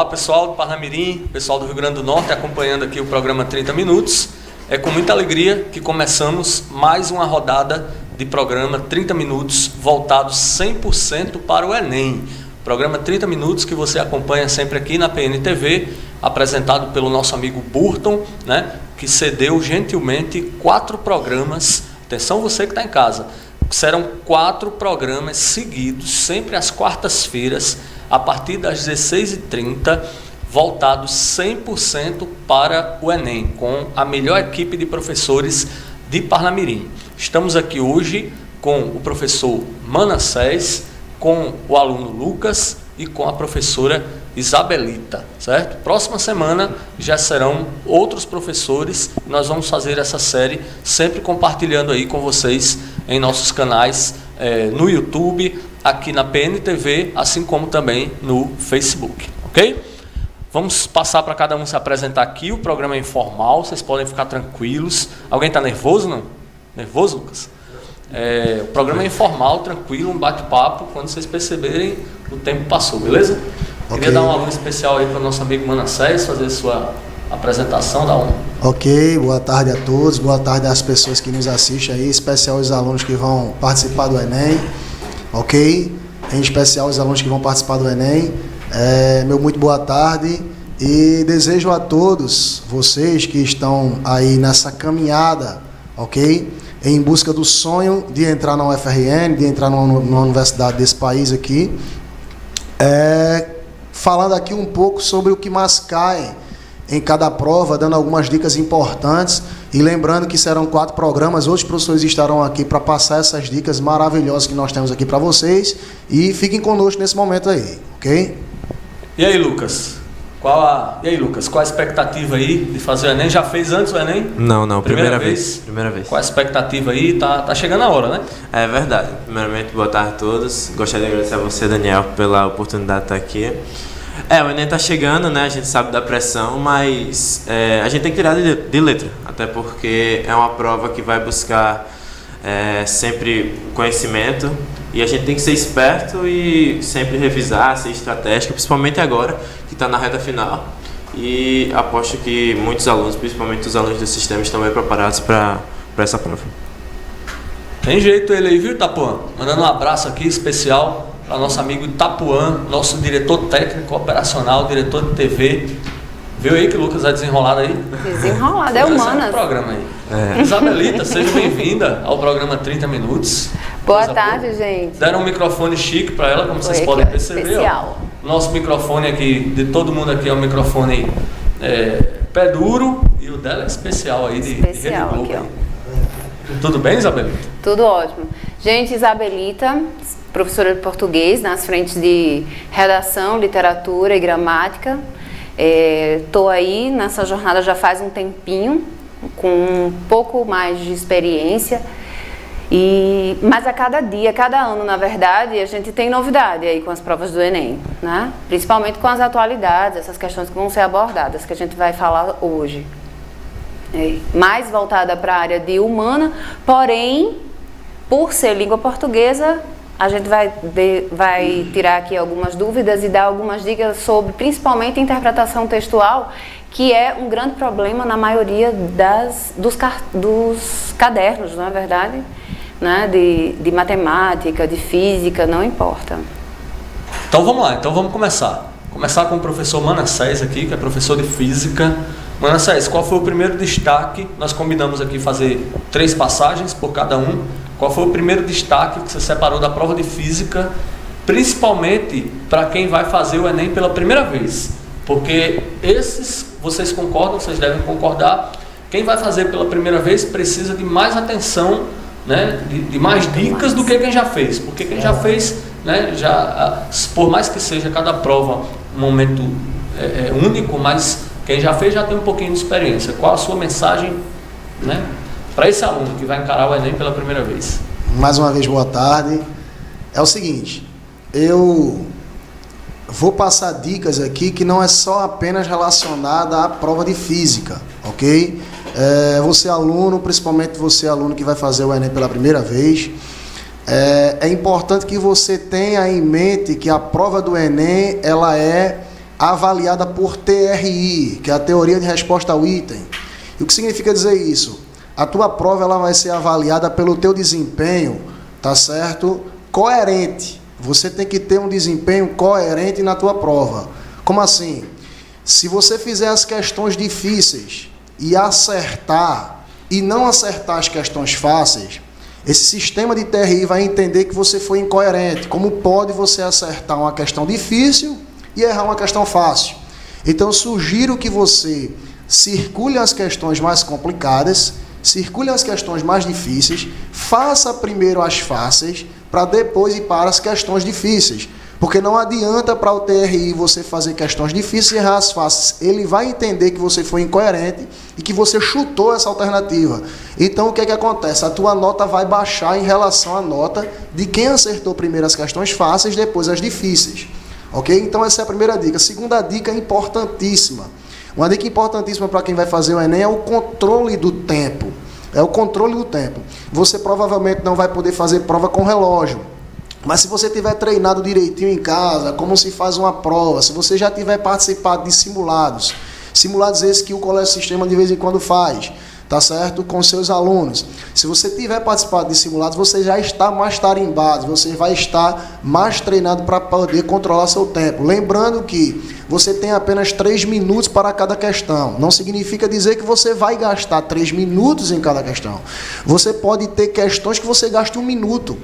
Olá pessoal do Parnamirim, pessoal do Rio Grande do Norte acompanhando aqui o programa 30 Minutos. É com muita alegria que começamos mais uma rodada de programa 30 Minutos voltado 100% para o Enem. Programa 30 Minutos que você acompanha sempre aqui na PNTV, apresentado pelo nosso amigo Burton, né, que cedeu gentilmente 4 programas. Atenção você que está em casa, serão 4 programas seguidos, sempre às quartas-feiras, a partir das 16h30, voltados 100% para o Enem, com a melhor equipe de professores de Parnamirim. Estamos aqui hoje com o professor Manassés, com o aluno Lucas e com a professora Isabelita, certo? Próxima semana já serão outros professores. Nós vamos fazer essa série sempre compartilhando aí com vocês em nossos canais no YouTube, aqui na PNTV, assim como também no Facebook, ok? Vamos passar para cada um se apresentar aqui. O programa é informal, vocês podem ficar tranquilos. Alguém está nervoso, não? Nervoso, Lucas? O programa é informal, tranquilo, um bate-papo. Quando vocês perceberem, o tempo passou, beleza? Okay. Queria dar um alô especial aí para o nosso amigo Manassés, fazer a sua apresentação, dá um. Ok, boa tarde a todos, boa tarde às pessoas que nos assistem aí, em especial os alunos que vão participar do Enem, ok? Em especial os alunos que vão participar do Enem. Meu muito boa tarde e desejo a todos vocês que estão aí nessa caminhada, ok? Em busca do sonho de entrar na UFRN, de entrar numa universidade desse país aqui, falando aqui um pouco sobre o que mais cai em cada prova, dando algumas dicas importantes e lembrando que serão 4 programas, outros professores estarão aqui para passar essas dicas maravilhosas que nós temos aqui para vocês e fiquem conosco nesse momento aí, ok? E aí, Lucas? Qual a expectativa aí de fazer o Enem? Já fez antes o Enem? Não, primeira vez. Primeira vez. Qual a expectativa aí? Tá chegando a hora, né? É verdade. Primeiramente, boa tarde a todos. Gostaria de agradecer a você, Daniel, pela oportunidade de estar aqui. O Enem tá chegando, né? A gente sabe da pressão, mas a gente tem que tirar de letra, até porque é uma prova que vai buscar sempre conhecimento e a gente tem que ser esperto e sempre revisar, ser estratégico, principalmente agora que está na reta final, e aposto que muitos alunos, principalmente os alunos do sistema, estão bem preparados para essa prova. Tem jeito ele aí, viu, Itapuã? Mandando um abraço aqui especial para nosso amigo Itapuã, nosso diretor técnico operacional, diretor de TV. Viu aí que o Lucas é desenrolado aí? Desenrolado, é humanas. Programa aí. Isabelita, seja bem-vinda ao programa 30 Minutos. Boa tarde, gente. Deram um microfone chique para ela, como vocês podem perceber. Especial. Ó. Nosso microfone aqui, de todo mundo aqui, é um microfone pé duro, e o dela é especial aí, de Rede Globo. Aqui, ó. Tudo bem, Isabelita? Tudo ótimo. Gente, Isabelita, professora de português, nas frentes de redação, literatura e gramática. Estou aí nessa jornada já faz um tempinho, com um pouco mais de experiência, mas a cada dia, cada ano, na verdade, a gente tem novidade aí com as provas do Enem, né? Principalmente com as atualidades, essas questões que vão ser abordadas, que a gente vai falar hoje. Mais voltada para a área de humana, porém, por ser língua portuguesa, a gente vai tirar aqui algumas dúvidas e dar algumas dicas sobre, principalmente, interpretação textual, que é um grande problema na maioria dos cadernos, não é verdade? Né? De matemática, de física, não importa. Então vamos lá, vamos começar. Começar com o professor Manassés aqui, que é professor de física. Manassés, qual foi o primeiro destaque? Nós combinamos aqui fazer 3 passagens por cada um. Qual foi o primeiro destaque que você separou da prova de física, principalmente para quem vai fazer o Enem pela primeira vez? Porque esses, vocês concordam, vocês devem concordar, quem vai fazer pela primeira vez precisa de mais atenção, né, de mais dicas do que quem já fez. Porque quem já fez, né, por mais que seja cada prova um momento único, mas quem já fez já tem um pouquinho de experiência. Qual a sua mensagem, né, para esse aluno que vai encarar o Enem pela primeira vez? Mais uma vez, boa tarde. É o seguinte, eu vou passar dicas aqui que não é só apenas relacionada à prova de física, ok? Você aluno, principalmente você aluno que vai fazer o Enem pela primeira vez, é importante que você tenha em mente que a prova do Enem, ela é avaliada por TRI, que é a teoria de resposta ao item. E o que significa dizer isso? A tua prova ela vai ser avaliada pelo teu desempenho, tá certo? Coerente. Você tem que ter um desempenho coerente na tua prova. Como assim? Se você fizer as questões difíceis e acertar, e não acertar as questões fáceis, esse sistema de TRI vai entender que você foi incoerente. Como pode você acertar uma questão difícil e errar uma questão fácil? Então, eu sugiro que você circule as questões mais complicadas, circule as questões mais difíceis, faça primeiro as fáceis, para depois ir para as questões difíceis. Porque não adianta para o TRI você fazer questões difíceis e errar as fáceis. Ele vai entender que você foi incoerente e que você chutou essa alternativa. Então, o que é que acontece? A tua nota vai baixar em relação à nota de quem acertou primeiro as questões fáceis, depois as difíceis. Ok? Então, essa é a primeira dica. Segunda dica importantíssima. Uma dica importantíssima para quem vai fazer o Enem é o controle do tempo. É o controle do tempo. Você provavelmente não vai poder fazer prova com relógio. Mas se você tiver treinado direitinho em casa, como se faz uma prova, se você já tiver participado de simulados esses que o Colégio Sistema de vez em quando faz, tá certo? Com seus alunos. Se você tiver participado de simulados, você já está mais tarimbado, você vai estar mais treinado para poder controlar seu tempo. Lembrando que você tem apenas 3 minutos para cada questão. Não significa dizer que você vai gastar 3 minutos em cada questão. Você pode ter questões que você gaste 1 minuto.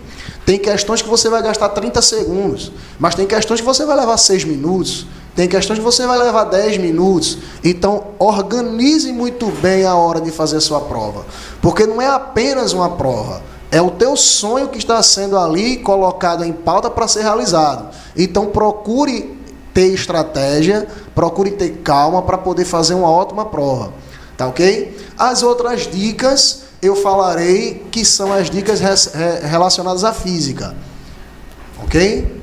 Tem questões que você vai gastar 30 segundos. Mas tem questões que você vai levar 6 minutos. Tem questões que você vai levar 10 minutos. Então, organize muito bem a hora de fazer a sua prova. Porque não é apenas uma prova. É o teu sonho que está sendo ali colocado em pauta para ser realizado. Então, procure ter estratégia, procure ter calma para poder fazer uma ótima prova. Tá ok? As outras dicas eu falarei que são as dicas relacionadas à física. Ok?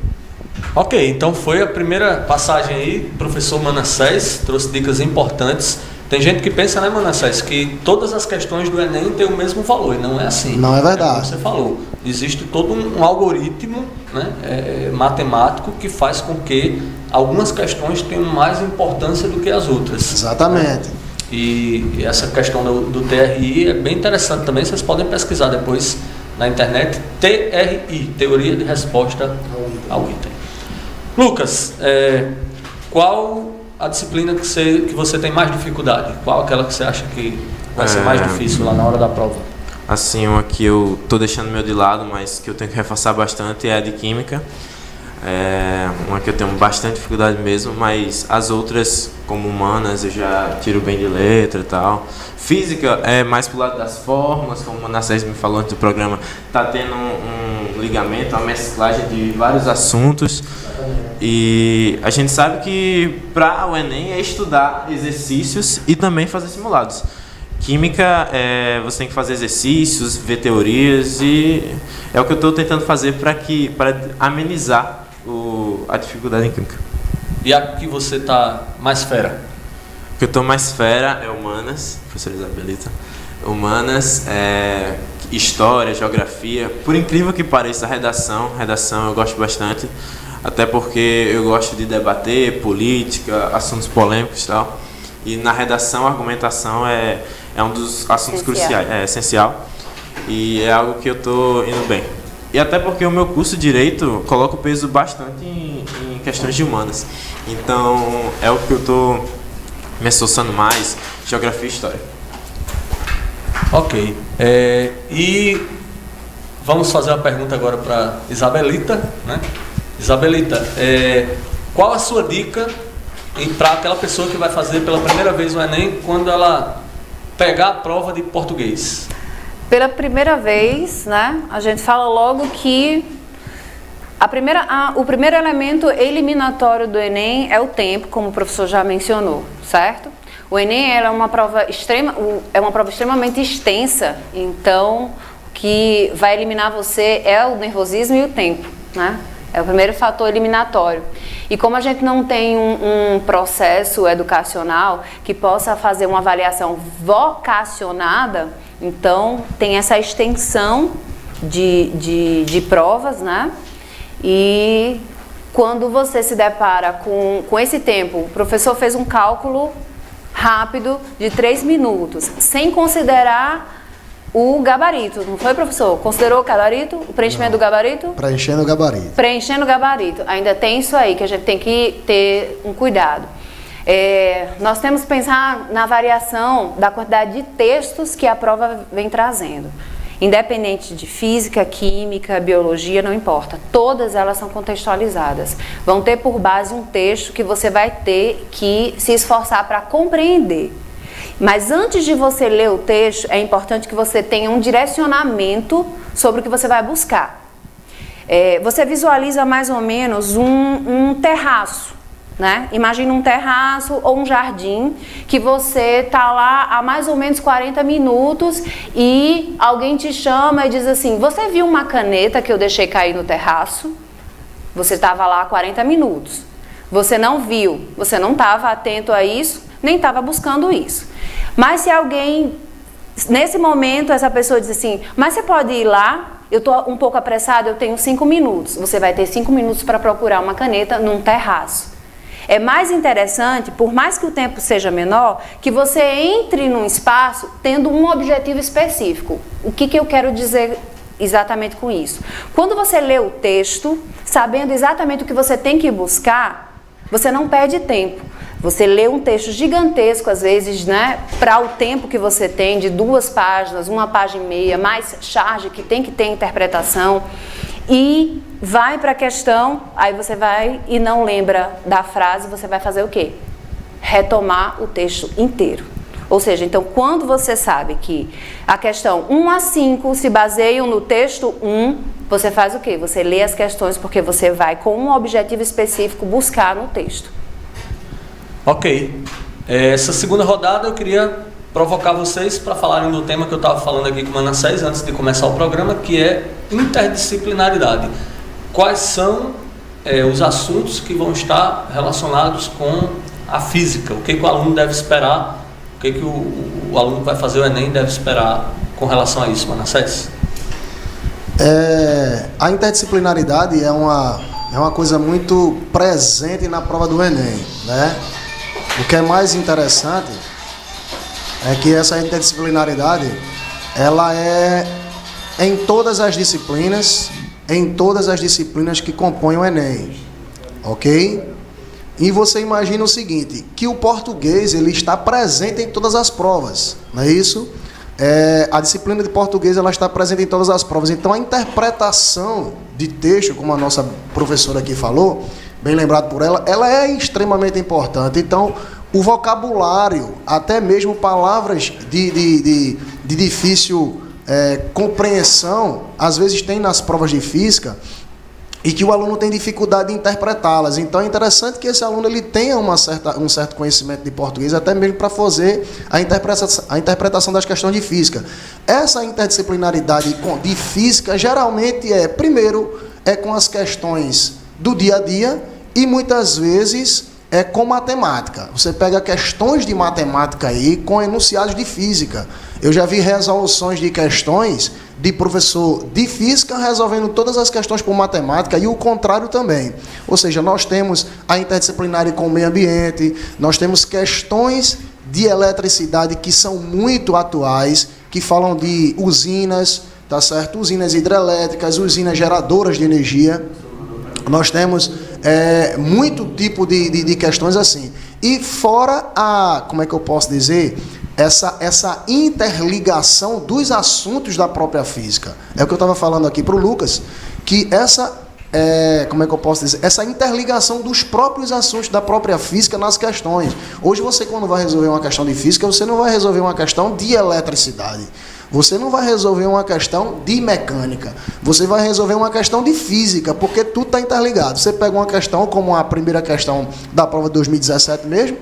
Ok, então foi a primeira passagem aí. O professor Manassés trouxe dicas importantes. Tem gente que pensa, né, Manassés, que todas as questões do Enem têm o mesmo valor, e não é assim. Não é verdade. Como você falou, existe todo um algoritmo, né, matemático que faz com que algumas questões tenham mais importância do que as outras. Exatamente. Né? E essa questão do TRI é bem interessante também, vocês podem pesquisar depois na internet, TRI, Teoria de Resposta ao Item. Lucas, qual a disciplina que você tem mais dificuldade? Qual aquela que você acha que vai ser mais difícil lá na hora da prova? Assim, uma que eu tô deixando meu de lado, mas que eu tenho que reforçar bastante é a de Química. É uma que eu tenho bastante dificuldade mesmo, mas as outras, como Humanas, eu já tiro bem de letra e tal. Física é mais pro lado das fórmulas, como o Manassés me falou antes do programa, tá tendo um ligamento, uma mesclagem de vários assuntos. E a gente sabe que para o Enem é estudar exercícios e também fazer simulados. Química, você tem que fazer exercícios, ver teorias, e é o que eu estou tentando fazer para amenizar a dificuldade em Química. E a que você está mais fera? O que eu estou mais fera é Humanas, professora Isabelita. Humanas, História, Geografia. Por incrível que pareça, redação eu gosto bastante. Até porque eu gosto de debater política, assuntos polêmicos e tal. E na redação, a argumentação é um dos assuntos cruciais, é essencial. E é algo que eu estou indo bem. E até porque o meu curso de Direito coloca o peso bastante em questões de humanas. Então, é o que eu estou me esforçando mais, Geografia e História. Ok. E vamos fazer uma pergunta agora para Isabelita, né? Isabelita, qual a sua dica para aquela pessoa que vai fazer pela primeira vez o Enem quando ela pegar a prova de português? Pela primeira vez, né, a gente fala logo que o primeiro elemento eliminatório do Enem é o tempo, como o professor já mencionou, certo? O Enem é uma prova extremamente extensa, então o que vai eliminar você é o nervosismo e o tempo, né? É o primeiro fator eliminatório. E como a gente não tem um processo educacional que possa fazer uma avaliação vocacionada, então tem essa extensão de provas, né? E quando você se depara com esse tempo, o professor fez um cálculo rápido de 3 minutos, sem considerar o gabarito, não foi, professor? Considerou o gabarito? O preenchimento do gabarito? Preenchendo o gabarito. Preenchendo o gabarito. Ainda tem isso aí, que a gente tem que ter um cuidado. Nós temos que pensar na variação da quantidade de textos que a prova vem trazendo. Independente de física, química, biologia, não importa. Todas elas são contextualizadas. Vão ter por base um texto que você vai ter que se esforçar para compreender. Mas antes de você ler o texto, é importante que você tenha um direcionamento sobre o que você vai buscar. Você visualiza mais ou menos um terraço. Né? Imagina um terraço ou um jardim que você está lá há mais ou menos 40 minutos e alguém te chama e diz assim: você viu uma caneta que eu deixei cair no terraço? Você estava lá há 40 minutos. Você não viu, você não estava atento a isso, nem estava buscando isso. Mas se alguém, nesse momento, essa pessoa diz assim: mas você pode ir lá? Eu estou um pouco apressado, eu tenho 5 minutos. Você vai ter 5 minutos para procurar uma caneta num terraço. É mais interessante, por mais que o tempo seja menor, que você entre num espaço tendo um objetivo específico. O que eu quero dizer exatamente com isso? Quando você lê o texto, sabendo exatamente o que você tem que buscar, você não perde tempo. Você lê um texto gigantesco, às vezes, né, para o tempo que você tem, de 2 páginas, 1 página e meia, mais charge, que tem que ter interpretação, e vai para a questão, aí você vai e não lembra da frase, você vai fazer o quê? Retomar o texto inteiro. Ou seja, então, quando você sabe que a questão 1 a 5 se baseiam no texto 1, você faz o quê? Você lê as questões porque você vai, com um objetivo específico, buscar no texto. Ok. Essa segunda rodada eu queria provocar vocês para falarem do tema que eu estava falando aqui com o Manassés antes de começar o programa, que é interdisciplinaridade. Quais são os assuntos que vão estar relacionados com a física? O que o aluno deve esperar? O que o aluno que vai fazer o Enem deve esperar com relação a isso, Manassés? A interdisciplinaridade é uma coisa muito presente na prova do Enem, né? O que é mais interessante é que essa interdisciplinaridade, ela é em todas as disciplinas que compõem o Enem, ok? E você imagina o seguinte, que o português ele está presente em todas as provas, não é isso? A disciplina de português ela está presente em todas as provas, então a interpretação de texto, como a nossa professora aqui falou, bem lembrado por ela é extremamente importante. Então, o vocabulário, até mesmo palavras de difícil compreensão, às vezes tem nas provas de física e que o aluno tem dificuldade de interpretá-las. Então é interessante que esse aluno ele tenha um certo conhecimento de português, até mesmo para fazer a interpretação das questões de física. Essa interdisciplinaridade de física geralmente primeiro, com as questões do dia a dia e muitas vezes com matemática. Você pega questões de matemática aí com enunciados de física. Eu já vi resoluções de questões de professor de física resolvendo todas as questões por matemática e o contrário também. Ou seja, nós temos a interdisciplinar com o meio ambiente, nós temos questões de eletricidade que são muito atuais, que falam de usinas, tá certo? Usinas hidrelétricas, usinas geradoras de energia. Nós temos muito tipo de questões assim. E fora como é que eu posso dizer? Essa interligação dos assuntos da própria física. É o que eu estava falando aqui para o Lucas, que como é que eu posso dizer? Essa interligação dos próprios assuntos da própria física nas questões. Hoje você, quando vai resolver uma questão de física, você não vai resolver uma questão de eletricidade. Você não vai resolver uma questão de mecânica. Você vai resolver uma questão de física, porque tudo está interligado. Você pega uma questão, como a primeira questão da prova de 2017 mesmo,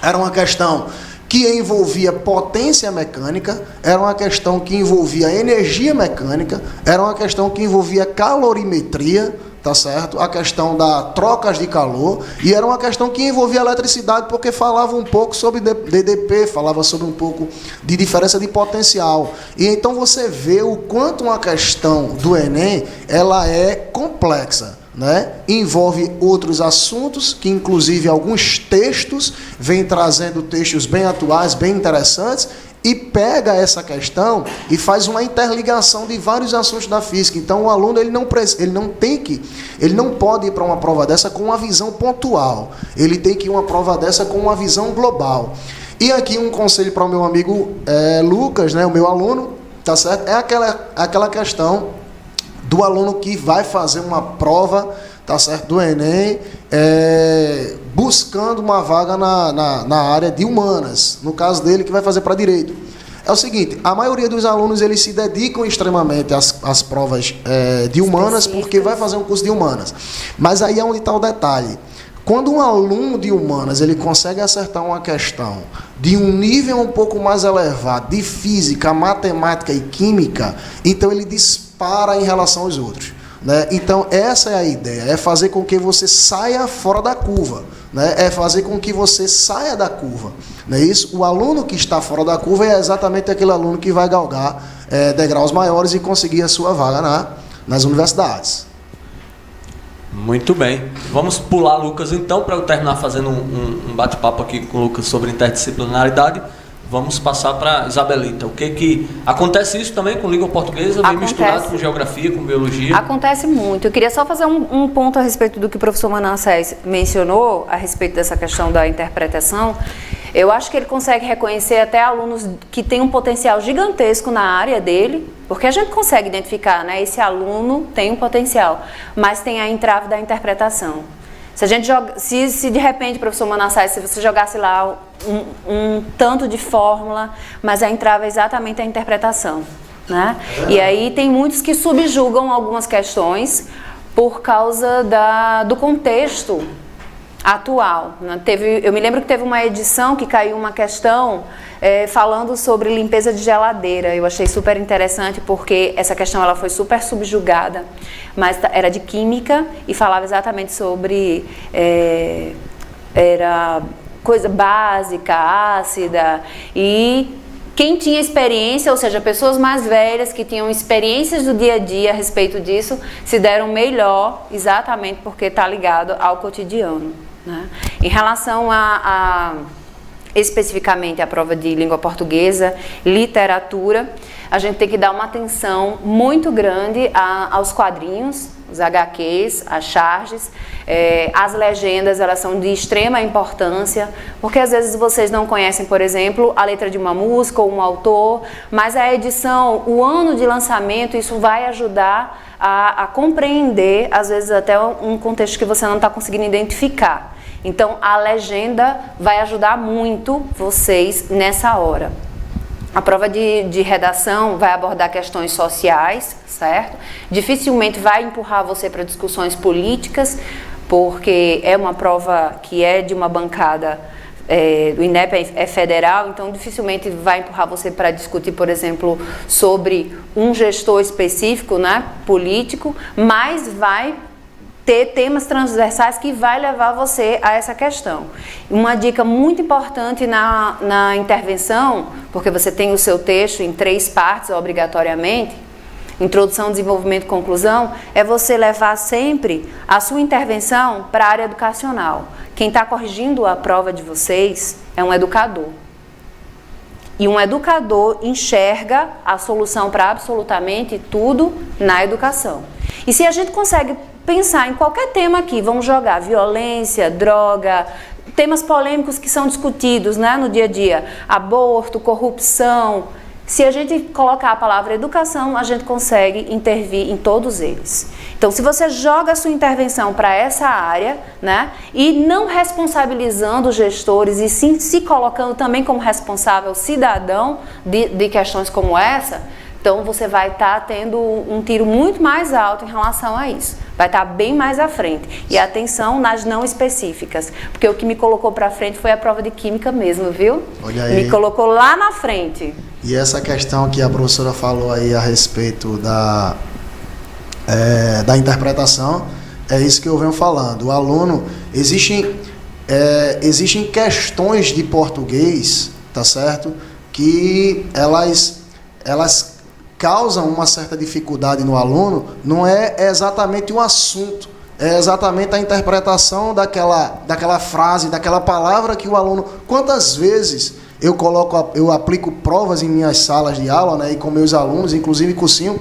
era uma questão que envolvia potência mecânica, era uma questão que envolvia energia mecânica, era uma questão que envolvia calorimetria, tá certo? A questão da trocas de calor, e era uma questão que envolvia eletricidade, porque falava um pouco sobre DDP, falava sobre um pouco de diferença de potencial. E então você vê o quanto uma questão do Enem, ela é complexa. né? Envolve outros assuntos, que inclusive alguns textos vêm trazendo textos bem atuais, bem interessantes, e pega essa questão e faz uma interligação de vários assuntos da física. Então o aluno ele não pode ir para uma prova dessa com uma visão pontual. Ele tem que ir uma prova dessa com uma visão global. E aqui um conselho para o meu amigo Lucas, né, o meu aluno, tá certo? É aquela questão do aluno que vai fazer uma prova, tá certo, do Enem, buscando uma vaga na área de humanas, no caso dele que vai fazer para direito. É o seguinte, a maioria dos alunos eles se dedicam extremamente às provas de humanas porque vai fazer um curso de humanas. Mas aí é onde está o detalhe. Quando um aluno de humanas ele consegue acertar uma questão de um nível um pouco mais elevado de física, matemática e química, então ele dispara em relação aos outros. Né? Então essa é a ideia, é fazer com que você saia fora da curva, né? É fazer com que você saia da curva, não é isso? O aluno que está fora da curva é exatamente aquele aluno que vai galgar degraus maiores e conseguir a sua vaga nas universidades. Muito bem, vamos pular, Lucas, então, para eu terminar fazendo um bate-papo aqui com o Lucas sobre interdisciplinaridade. Vamos passar para Isabelita. O que acontece isso também com língua portuguesa, bem misturado com geografia, com biologia? Acontece muito. Eu queria só fazer um ponto a respeito do que o professor Manassés mencionou, a respeito dessa questão da interpretação. Eu acho que ele consegue reconhecer até alunos que têm um potencial gigantesco na área dele, porque a gente consegue identificar, né? Esse aluno tem um potencial, mas tem a entrave da interpretação. Se a gente joga, se de repente, professor Manassés, se você jogasse lá um tanto de fórmula, mas a entrava exatamente a interpretação, né? E aí tem muitos que subjugam algumas questões por causa do contexto atual, né? Eu me lembro que teve uma edição que caiu uma questão falando sobre limpeza de geladeira. Eu achei super interessante porque essa questão ela foi super subjugada, mas era de química e falava exatamente sobre era coisa básica, ácida, e quem tinha experiência, ou seja, pessoas mais velhas que tinham experiências do dia a dia a respeito disso, se deram melhor exatamente porque está ligado ao cotidiano, né? Em relação especificamente a prova de língua portuguesa, literatura, a gente tem que dar uma atenção muito grande aos quadrinhos, os HQs, as charges, as legendas, elas são de extrema importância, porque às vezes vocês não conhecem, por exemplo, a letra de uma música ou um autor, mas a edição, o ano de lançamento, isso vai ajudar a compreender, às vezes até um contexto que você não está conseguindo identificar. Então, a legenda vai ajudar muito vocês nessa hora. A prova de redação vai abordar questões sociais, certo? Dificilmente vai empurrar você para discussões políticas, porque é uma prova que é de uma bancada, o INEP é federal, então dificilmente vai empurrar você para discutir, por exemplo, sobre um gestor específico, né, político, mas vai ter temas transversais que vai levar você a essa questão. Uma dica muito importante na intervenção, porque você tem o seu texto em 3 partes obrigatoriamente, introdução, desenvolvimento e conclusão, é você levar sempre a sua intervenção para a área educacional. Quem está corrigindo a prova de vocês é um educador. E um educador enxerga a solução para absolutamente tudo na educação. E se a gente consegue pensar em qualquer tema aqui, vamos jogar violência, droga, temas polêmicos que são discutidos, né, no dia a dia, aborto, corrupção. Se a gente colocar a palavra educação, a gente consegue intervir em todos eles. Então, se você joga a sua intervenção para essa área, né, e não responsabilizando os gestores e sim se colocando também como responsável cidadão de questões como essa, então você vai estar tendo um tiro muito mais alto em relação a isso. Vai estar bem mais à frente. E atenção nas não específicas, porque o que me colocou para frente foi a prova de química mesmo, viu? Olha aí. Me colocou lá na frente. E essa questão que a professora falou aí a respeito da interpretação, é isso que eu venho falando. O aluno, existem questões de português, tá certo? Que elas causam uma certa dificuldade no aluno, não é exatamente o assunto é exatamente a interpretação daquela frase, daquela palavra que o aluno... Quantas vezes eu aplico provas em minhas salas de aula, né, e com meus alunos, inclusive cursinho,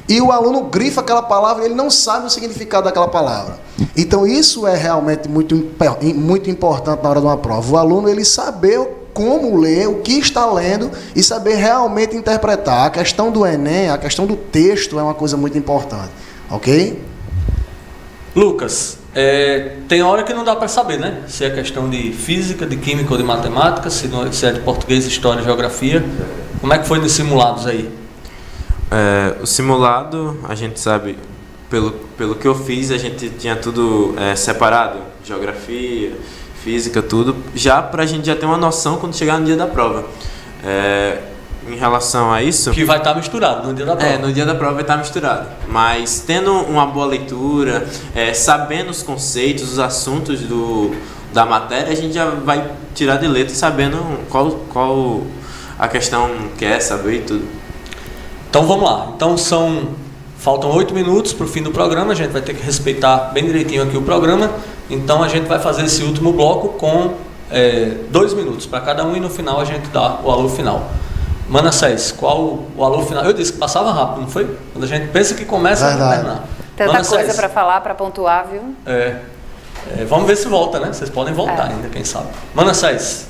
e o aluno grifa aquela palavra e ele não sabe o significado daquela palavra. Então isso é realmente muito importante na hora de uma prova. O aluno ele saber como ler, o que está lendo e saber realmente interpretar. A questão do Enem, a questão do texto é uma coisa muito importante, ok? Lucas, tem hora que não dá para saber, né? Se é questão de física, de química ou de matemática, se é de português, história, geografia. Como é que foi nos simulados aí? O simulado, a gente sabe, pelo que eu fiz, a gente tinha tudo separado, geografia, física, tudo, já para a gente já ter uma noção quando chegar no dia da prova. Em relação a isso... Que vai estar misturado no dia da prova. No dia da prova vai estar misturado. Mas tendo uma boa leitura, sabendo os conceitos, os assuntos da matéria, a gente já vai tirar de letra sabendo qual a questão quer saber e tudo. Então vamos lá. Então faltam 8 minutos para o fim do programa, a gente vai ter que respeitar bem direitinho aqui o programa. Então a gente vai fazer esse último bloco com 2 minutos para cada um e no final a gente dá o alô final. Manassés, qual o alô final? Eu disse que passava rápido, não foi? Quando a gente pensa que começa, não terminar. Tanta Manassés, coisa para falar, para pontuar, viu? Vamos ver se volta, né? Vocês podem voltar ainda, quem sabe. Manassés.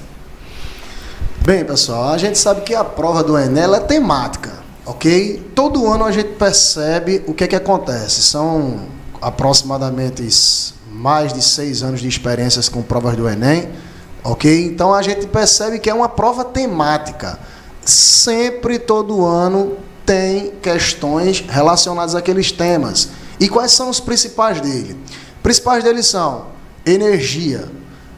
Bem, pessoal, a gente sabe que a prova do Enem ela é temática, ok? Todo ano a gente percebe o que acontece. São aproximadamente mais de 6 anos de experiências com provas do Enem, ok? Então a gente percebe que é uma prova temática. Sempre, todo ano, tem questões relacionadas àqueles temas. E quais são os principais dele? Os principais deles são energia.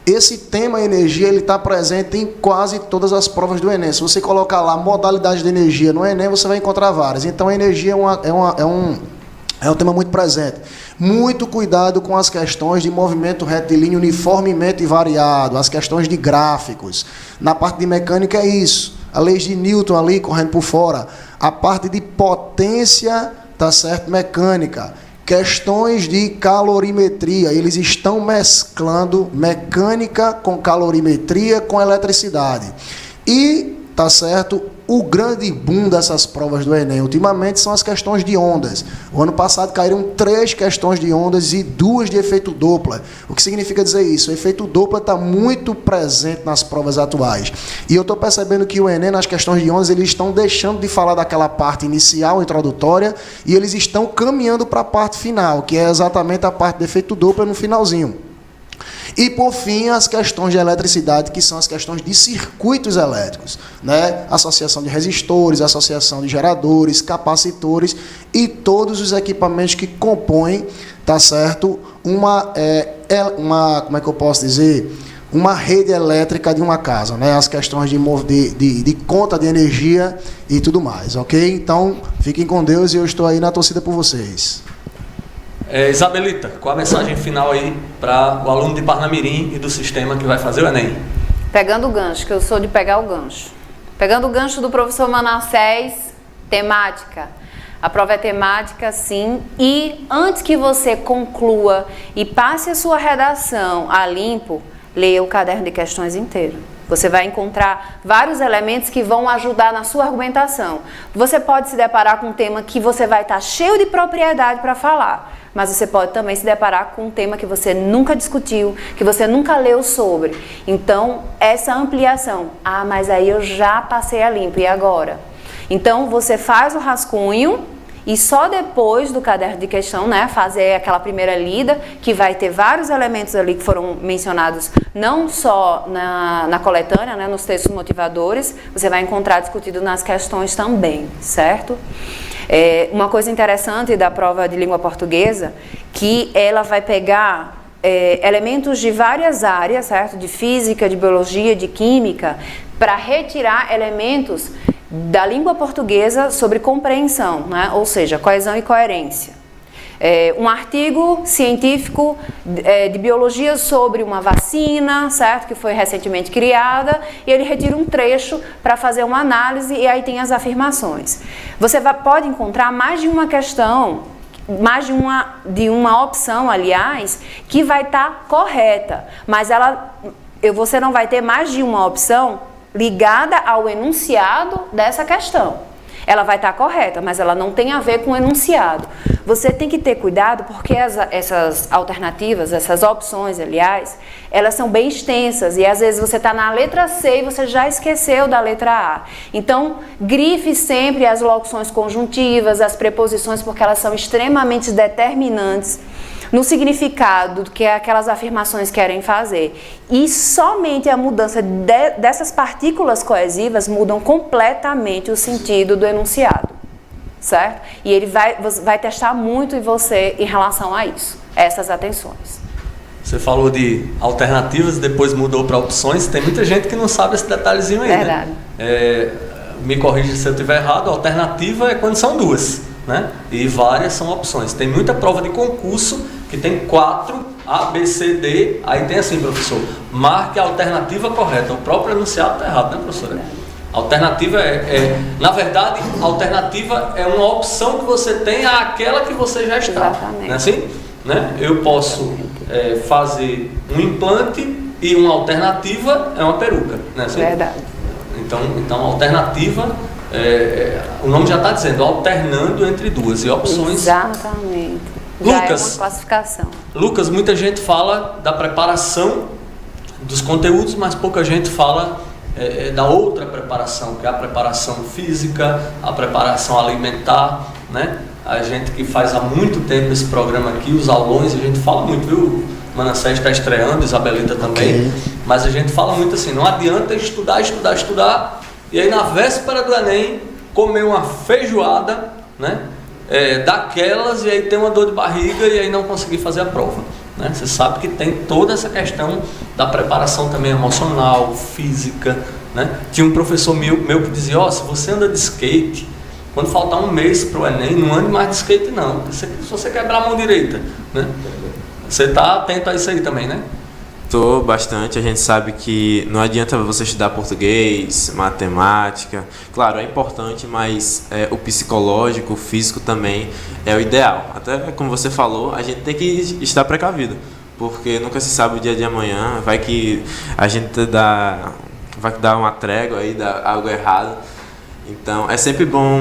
Esse tema energia ele está presente em quase todas as provas do Enem. Se você colocar lá modalidade de energia no Enem, você vai encontrar várias. Então a energia é um tema muito presente. Muito cuidado com as questões de movimento retilíneo uniformemente variado, as questões de gráficos. Na parte de mecânica é isso. A lei de Newton ali correndo por fora. A parte de potência, tá certo? Mecânica. Questões de calorimetria. Eles estão mesclando mecânica com calorimetria com eletricidade. E, tá certo? O grande boom dessas provas do Enem ultimamente são as questões de ondas. O ano passado caíram 3 questões de ondas e 2 de efeito Doppler. O que significa dizer isso? O efeito Doppler está muito presente nas provas atuais. E eu estou percebendo que o Enem, nas questões de ondas, eles estão deixando de falar daquela parte inicial, introdutória, e eles estão caminhando para a parte final, que é exatamente a parte de efeito Doppler no finalzinho. E, por fim, as questões de eletricidade, que são as questões de circuitos elétricos, né? Associação de resistores, associação de geradores, capacitores e todos os equipamentos que compõem, tá certo? Como é que eu posso dizer? Uma rede elétrica de uma casa, né? As questões de conta de energia e tudo mais, ok? Então, fiquem com Deus e eu estou aí na torcida por vocês. Isabelita, qual a mensagem final aí para o aluno de Parnamirim e do sistema que vai fazer o Enem? Pegando o gancho, que eu sou de pegar o gancho. Pegando o gancho do professor Manassés, temática. A prova é temática, sim. E antes que você conclua e passe a sua redação a limpo, leia o caderno de questões inteiro. Você vai encontrar vários elementos que vão ajudar na sua argumentação. Você pode se deparar com um tema que você vai estar cheio de propriedade para falar, mas você pode também se deparar com um tema que você nunca discutiu, que você nunca leu sobre. Então, essa ampliação. Mas aí eu já passei a limpo, e agora? Então, você faz o rascunho e só depois do caderno de questão, né, fazer aquela primeira lida, que vai ter vários elementos ali que foram mencionados, não só na coletânea, né, nos textos motivadores, você vai encontrar discutido nas questões também, certo? Uma coisa interessante da prova de língua portuguesa, que ela vai pegar elementos de várias áreas, certo? De física, de biologia, de química, para retirar elementos da língua portuguesa sobre compreensão, né? Ou seja, coesão e coerência. Um artigo científico de biologia sobre uma vacina, certo? Que foi recentemente criada, e ele retira um trecho para fazer uma análise e aí tem as afirmações. Você pode encontrar mais de uma questão, mais de uma opção, aliás, que vai estar correta, mas você não vai ter mais de uma opção ligada ao enunciado dessa questão. Ela vai estar correta, mas ela não tem a ver com o enunciado. Você tem que ter cuidado porque essas alternativas, essas opções, aliás, elas são bem extensas e às vezes você está na letra C e você já esqueceu da letra A. Então, grife sempre as locuções conjuntivas, as preposições, porque elas são extremamente determinantes no significado que aquelas afirmações querem fazer. E somente a mudança dessas partículas coesivas mudam completamente o sentido do enunciado, certo? E ele vai testar muito em você em relação a isso, essas atenções. Você falou de alternativas, depois mudou para opções. Tem muita gente que não sabe esse detalhezinho aí, Verdade. né? Me corrija se eu estiver errado, a alternativa é quando são duas, né? E várias são opções. Tem muita prova de concurso que tem 4, A, B, C, D, aí tem assim, professor, marque a alternativa correta. O próprio enunciado está errado, né, professora? Alternativa na verdade, alternativa é uma opção que você tem àquela que você já está. Exatamente. Não é assim? Né? Eu posso fazer um implante e uma alternativa é uma peruca, não é assim? Verdade. Então alternativa, o nome já está dizendo, alternando entre duas e opções. Exatamente. Já Lucas, é uma classificação. Lucas, muita gente fala da preparação dos conteúdos, mas pouca gente fala da outra preparação, que é a preparação física, a preparação alimentar, né? A gente que faz há muito tempo esse programa aqui, os aulões, a gente fala muito, viu? Manassés está estreando, Isabelita também, okay. Mas a gente fala muito assim, não adianta estudar, e aí na véspera do Enem, comer uma feijoada, né? Daquelas, e aí ter uma dor de barriga e aí não conseguir fazer a prova, né? Você sabe que tem toda essa questão da preparação também emocional, física, né? Tinha um professor meu que dizia, se você anda de skate, quando faltar um mês para o Enem, não ande mais de skate não, se você quebrar a mão direita, né? Você está atento a isso aí também, né? Tô bastante. A gente sabe que não adianta você estudar português, matemática. Claro, é importante, mas o psicológico, o físico também é o ideal. Até como você falou, a gente tem que estar precavido, porque nunca se sabe o dia de amanhã. Vai que a gente vai dar uma trégua aí, dar algo errado. Então, é sempre bom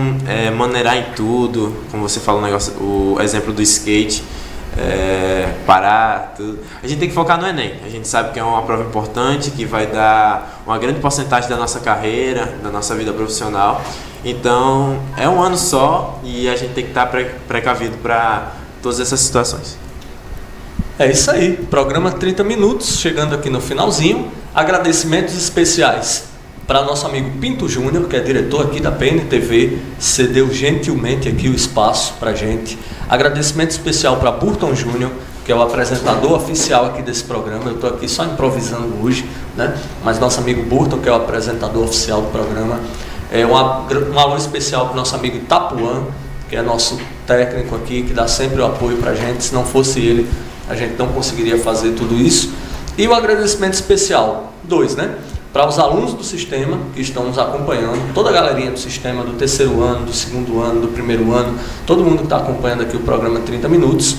maneirar em tudo. Como você falou, o exemplo do skate. Parar, tudo. A gente tem que focar no Enem. A gente sabe que é uma prova importante, que vai dar uma grande porcentagem da nossa carreira, da nossa vida profissional. Então, é um ano só e a gente tem que estar precavido para todas essas situações. É isso aí, programa 30 minutos, chegando aqui no finalzinho. Agradecimentos especiais para nosso amigo Pinto Júnior, que é diretor aqui da PNTV, cedeu gentilmente aqui o espaço para a gente. Agradecimento especial para Burton Júnior, que é o apresentador oficial aqui desse programa. Eu estou aqui só improvisando hoje, né? Mas nosso amigo Burton, que é o apresentador oficial do programa. Um alô especial para o nosso amigo Itapuã, que é nosso técnico aqui, que dá sempre o apoio para a gente. Se não fosse ele, a gente não conseguiria fazer tudo isso. E o agradecimento especial, 2, né? Para os alunos do sistema que estão nos acompanhando, toda a galerinha do sistema, do terceiro ano, do segundo ano, do primeiro ano, todo mundo que está acompanhando aqui o programa 30 minutos,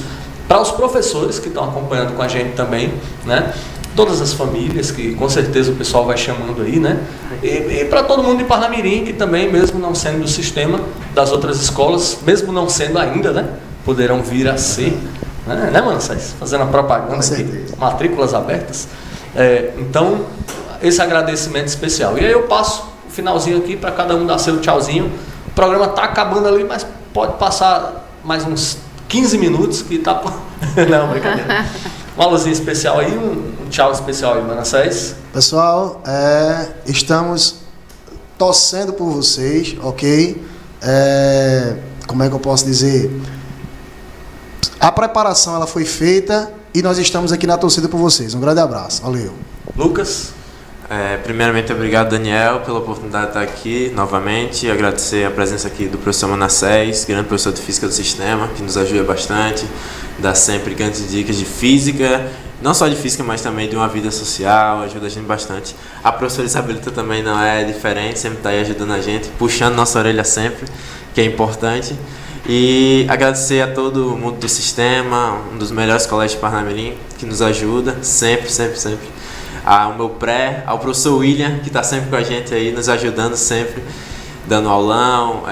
para os professores que estão acompanhando com a gente também, né? Todas as famílias, que com certeza o pessoal vai chamando aí, né? E para todo mundo de Parnamirim, que também, mesmo não sendo do sistema das outras escolas, mesmo não sendo ainda, né? Poderão vir a ser, né, Manassés? Fazendo a propaganda aqui, matrículas abertas. Então, esse agradecimento especial. E aí eu passo o finalzinho aqui para cada um dar seu tchauzinho. O programa está acabando ali, mas pode passar mais uns 15 minutos que tá... Não, brincadeira. Um alôzinho especial aí, um tchau especial aí, Manassés. Pessoal, estamos torcendo por vocês, ok? Como é que eu posso dizer? A preparação ela foi feita e nós estamos aqui na torcida por vocês. Um grande abraço. Valeu. Lucas? Primeiramente, obrigado, Daniel, pela oportunidade de estar aqui novamente. Agradecer a presença aqui do professor Manassés, grande professor de Física do Sistema, que nos ajuda bastante, dá sempre grandes dicas de Física não só de física, mas também de uma vida social, ajuda a gente bastante. A professora Isabelita também não é diferente, sempre está aí ajudando a gente, puxando nossa orelha sempre, que é importante. E agradecer a todo mundo do sistema, um dos melhores colégios de Parnamirim, que nos ajuda sempre, sempre, sempre. Ao meu pré, ao professor William, que está sempre com a gente aí, nos ajudando sempre, dando aulão,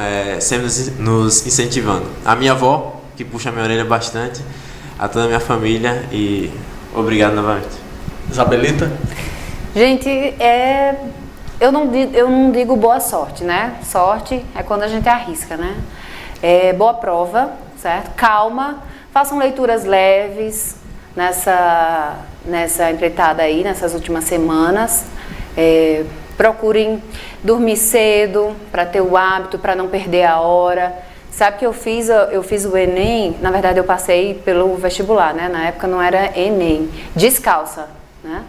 sempre nos incentivando. A minha avó, que puxa a minha orelha bastante, a toda a minha família e obrigado novamente. Isabelita? Gente, eu não digo boa sorte, né? Sorte é quando a gente arrisca, né? Boa prova, certo? Calma, façam leituras leves nessa empreitada aí, nessas últimas semanas. Procurem dormir cedo para ter o hábito, para não perder a hora. Sabe que eu fiz o Enem, na verdade eu passei pelo vestibular, né? Na época não era Enem, descalça, né?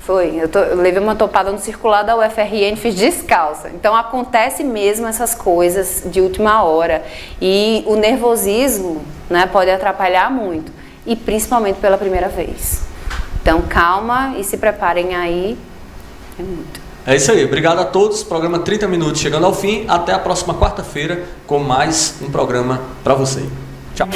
Eu levei uma topada no circular da UFRN, fiz descalça. Então acontece mesmo essas coisas de última hora. E o nervosismo, né, pode atrapalhar muito. E principalmente pela primeira vez. Então calma e se preparem aí. É muito. É isso aí, obrigado a todos. Programa 30 minutos chegando ao fim. Até a próxima quarta-feira com mais um programa para você. Tchau.